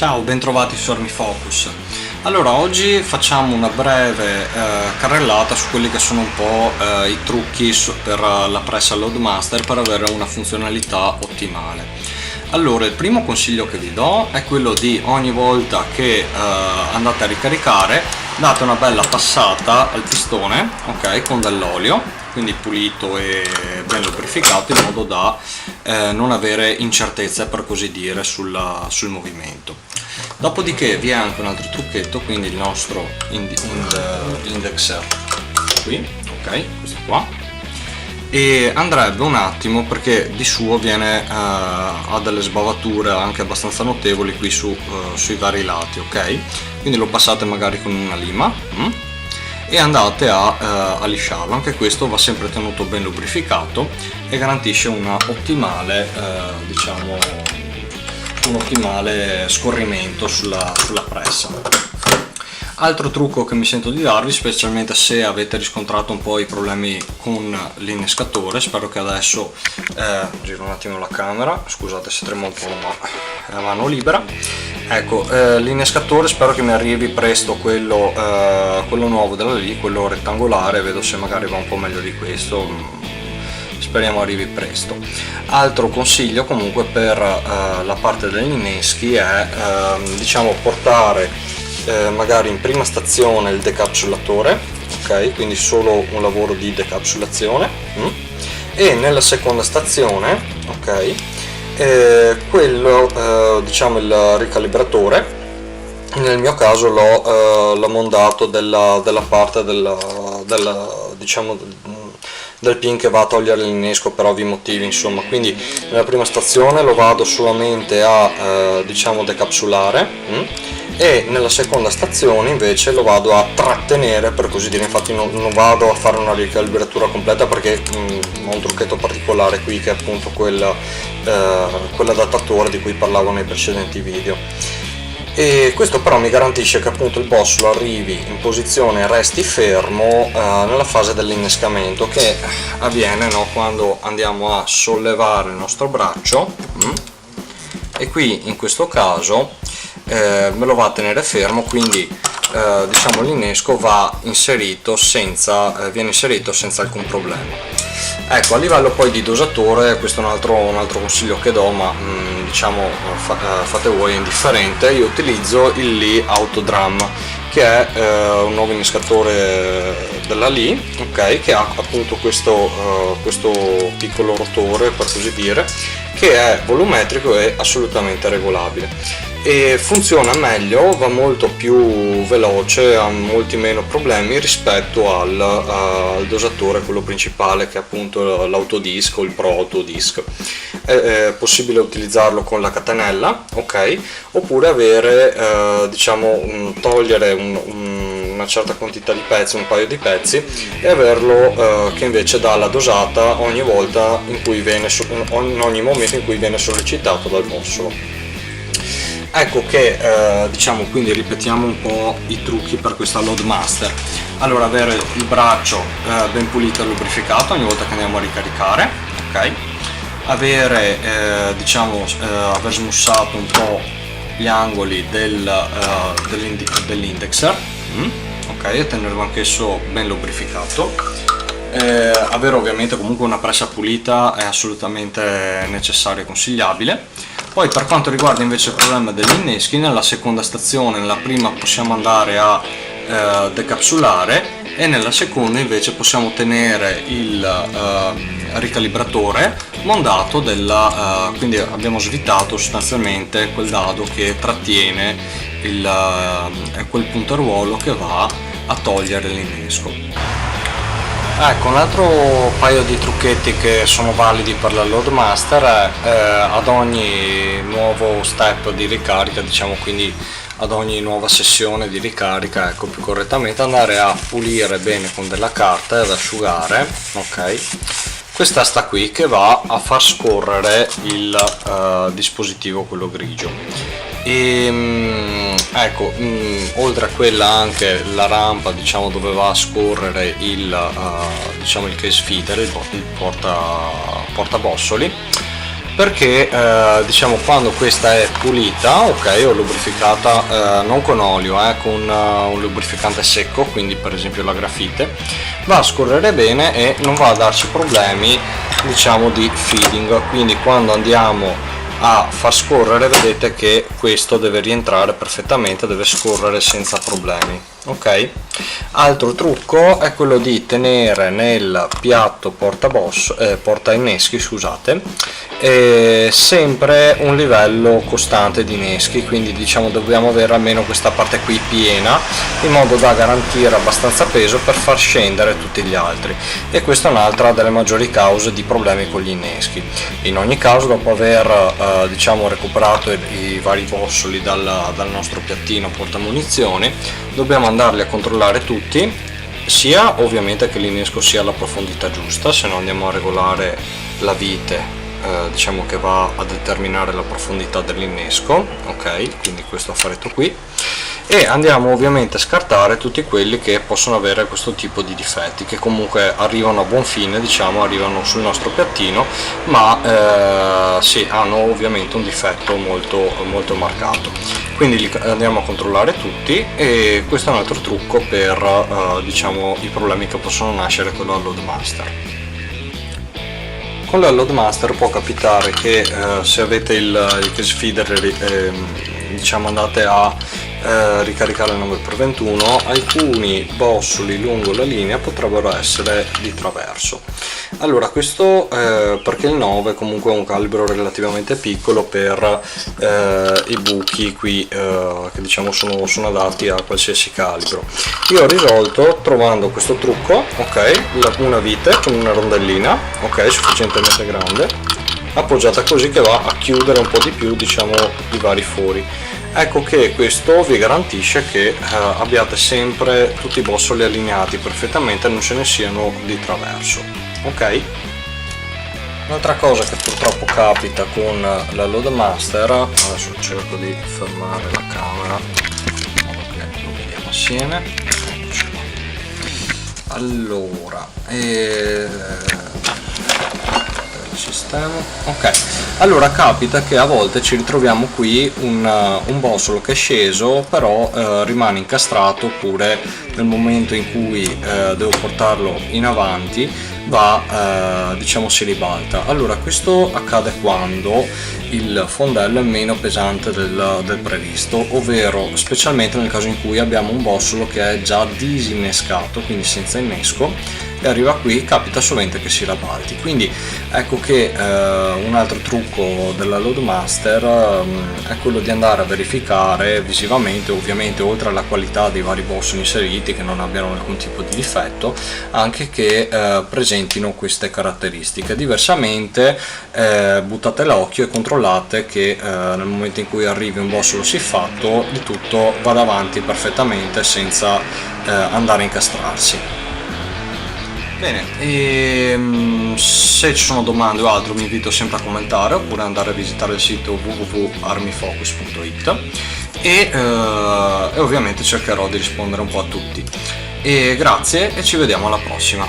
Ciao, bentrovati su OrniFocus. Allora, oggi facciamo una breve carrellata su quelli che sono un po' i trucchi per la pressa Loadmaster per avere una funzionalità ottimale. Allora, il primo consiglio che vi do è quello di ogni volta che andate a ricaricare, date una bella passata al pistone, ok, con dell'olio, quindi pulito e ben lubrificato, in modo da non avere incertezze, per così dire, sul movimento. Dopodiché vi è anche un altro trucchetto, quindi il nostro indexer qui, ok, questo qua, e andrebbe un attimo, perché di suo viene ha delle sbavature anche abbastanza notevoli qui sui vari lati, ok, quindi lo passate magari con una lima e andate a lisciarlo. Anche questo va sempre tenuto ben lubrificato e garantisce un ottimale scorrimento sulla pressa. Altro trucco che mi sento di darvi, specialmente se avete riscontrato un po' i problemi con l'innescatore, spero che adesso giro un attimo la camera, scusate se tremo un po', ma è a mano libera. Ecco, l'innescatore spero che mi arrivi presto quello nuovo della Lee, quello rettangolare, vedo se magari va un po' meglio di questo, speriamo arrivi presto. Altro consiglio comunque per la parte degli inneschi è portare magari in prima stazione il decapsulatore, ok, quindi solo un lavoro di decapsulazione, e nella seconda stazione, ok, il ricalibratore. Nel mio caso l'ho montato della parte del pin che va a togliere l'innesco per ovvi motivi, insomma. Quindi nella prima stazione lo vado solamente a decapsulare, e nella seconda stazione invece lo vado a trattenere, per così dire. Infatti non vado a fare una ricalibratura completa, perché ho un trucchetto particolare qui, che è appunto quell'adattatore di cui parlavo nei precedenti video. E questo però mi garantisce che appunto il bossolo arrivi in posizione e resti fermo nella fase dell'innescamento, che avviene, no, quando andiamo a sollevare il nostro braccio, e qui in questo caso me lo va a tenere fermo, quindi l'innesco viene inserito senza alcun problema. Ecco, a livello poi di dosatore, questo è un altro consiglio che do, ma fate voi, è indifferente. Io utilizzo il Lee Autodrum, che è un nuovo innescatore della Lee, ok, che ha appunto questo piccolo rotore, per così dire, che è volumetrico e assolutamente regolabile, e funziona meglio, va molto più veloce, ha molti meno problemi rispetto al dosatore, quello principale, che è appunto l'autodisc o il Pro Autodisc. È possibile utilizzarlo con la catenella, ok, oppure avere togliere una certa quantità di pezzi, un paio di pezzi, e averlo che invece dà la dosata ogni volta in ogni momento in cui viene sollecitato dal bossolo. Ecco che quindi ripetiamo un po' i trucchi per questa Loadmaster. Allora, avere il braccio ben pulito e lubrificato ogni volta che andiamo a ricaricare, ok, aver smussato un po' gli angoli dell'indexer, ok, e tenerlo anch'esso ben lubrificato. Avere ovviamente comunque una pressa pulita è assolutamente necessario e consigliabile. Poi, per quanto riguarda invece il problema degli inneschi, nella seconda stazione, nella prima possiamo andare a decapsulare, e nella seconda invece possiamo tenere il ricalibratore montato quindi abbiamo svitato sostanzialmente quel dado che trattiene quel punteruolo che va a togliere l'innesco. Ecco, un altro paio di trucchetti che sono validi per la Loadmaster è ad ogni nuovo step di ricarica, quindi ad ogni nuova sessione di ricarica, ecco, più correttamente, andare a pulire bene con della carta e ad asciugare, ok, quest'asta qui, che va a far scorrere il dispositivo, quello grigio. Ecco, oltre a quella anche la rampa, dove va a scorrere il case feeder, il portabossoli, perché diciamo quando questa è pulita, ok, o lubrificata non con olio, con un lubrificante secco, quindi per esempio la grafite, va a scorrere bene e non va a darci problemi, diciamo, di feeding. Quindi quando andiamo a far scorrere, vedete che questo deve rientrare perfettamente, deve scorrere senza problemi. Ok, altro trucco è quello di tenere nel piatto porta inneschi, scusate, sempre un livello costante di inneschi, quindi diciamo dobbiamo avere almeno questa parte qui piena, in modo da garantire abbastanza peso per far scendere tutti gli altri, e questa è un'altra delle maggiori cause di problemi con gli inneschi. In ogni caso, dopo aver diciamo recuperato i vari bossoli dal nostro piattino portamunizioni, dobbiamo andarli a controllare tutti, sia ovviamente che l'innesco sia alla profondità giusta, se no andiamo a regolare la vite diciamo che va a determinare la profondità dell'innesco. Ok, quindi questo affaretto qui, e andiamo ovviamente a scartare tutti quelli che possono avere questo tipo di difetti, che comunque arrivano a buon fine, diciamo, arrivano sul nostro piattino, ma sì, hanno ovviamente un difetto molto, molto marcato, quindi li andiamo a controllare tutti. E questo è un altro trucco per diciamo i problemi che possono nascere con la Loadmaster. Con la Loadmaster può capitare che se avete il case feeder diciamo andate a ricaricare il 9x21, alcuni bossoli lungo la linea potrebbero essere di traverso. Allora, questo perché il 9 comunque è un calibro relativamente piccolo per i buchi qui che diciamo sono adatti a qualsiasi calibro. Io ho risolto trovando questo trucco, ok, una vite con una rondellina, ok, sufficientemente grande, appoggiata così, che va a chiudere un po' di più, diciamo, i vari fori. Ecco che questo vi garantisce che abbiate sempre tutti i bossoli allineati perfettamente, non ce ne siano di traverso. Ok, un'altra cosa che purtroppo capita con la Loadmaster, adesso cerco di fermare la camera in modo che lo vediamo assieme. Allora, sistema. Ok, allora capita che a volte ci ritroviamo qui un bossolo che è sceso, però rimane incastrato, oppure nel momento in cui devo portarlo in avanti diciamo si ribalta. Allora, questo accade quando il fondello è meno pesante del previsto, ovvero specialmente nel caso in cui abbiamo un bossolo che è già disinnescato, quindi senza innesco, e arriva qui, capita sovente che si ribalti. Quindi ecco che un altro trucco della Loadmaster è quello di andare a verificare visivamente, ovviamente, oltre alla qualità dei vari boss inseriti, che non abbiano alcun tipo di difetto, anche che presentino queste caratteristiche. Diversamente buttate l'occhio e controllate che nel momento in cui arrivi un bossolo siffatto, il tutto vada avanti perfettamente senza andare a incastrarsi. Bene, se ci sono domande o altro vi invito sempre a commentare, oppure andare a visitare il sito www.armyfocus.it e ovviamente cercherò di rispondere un po' a tutti. E grazie, e ci vediamo alla prossima.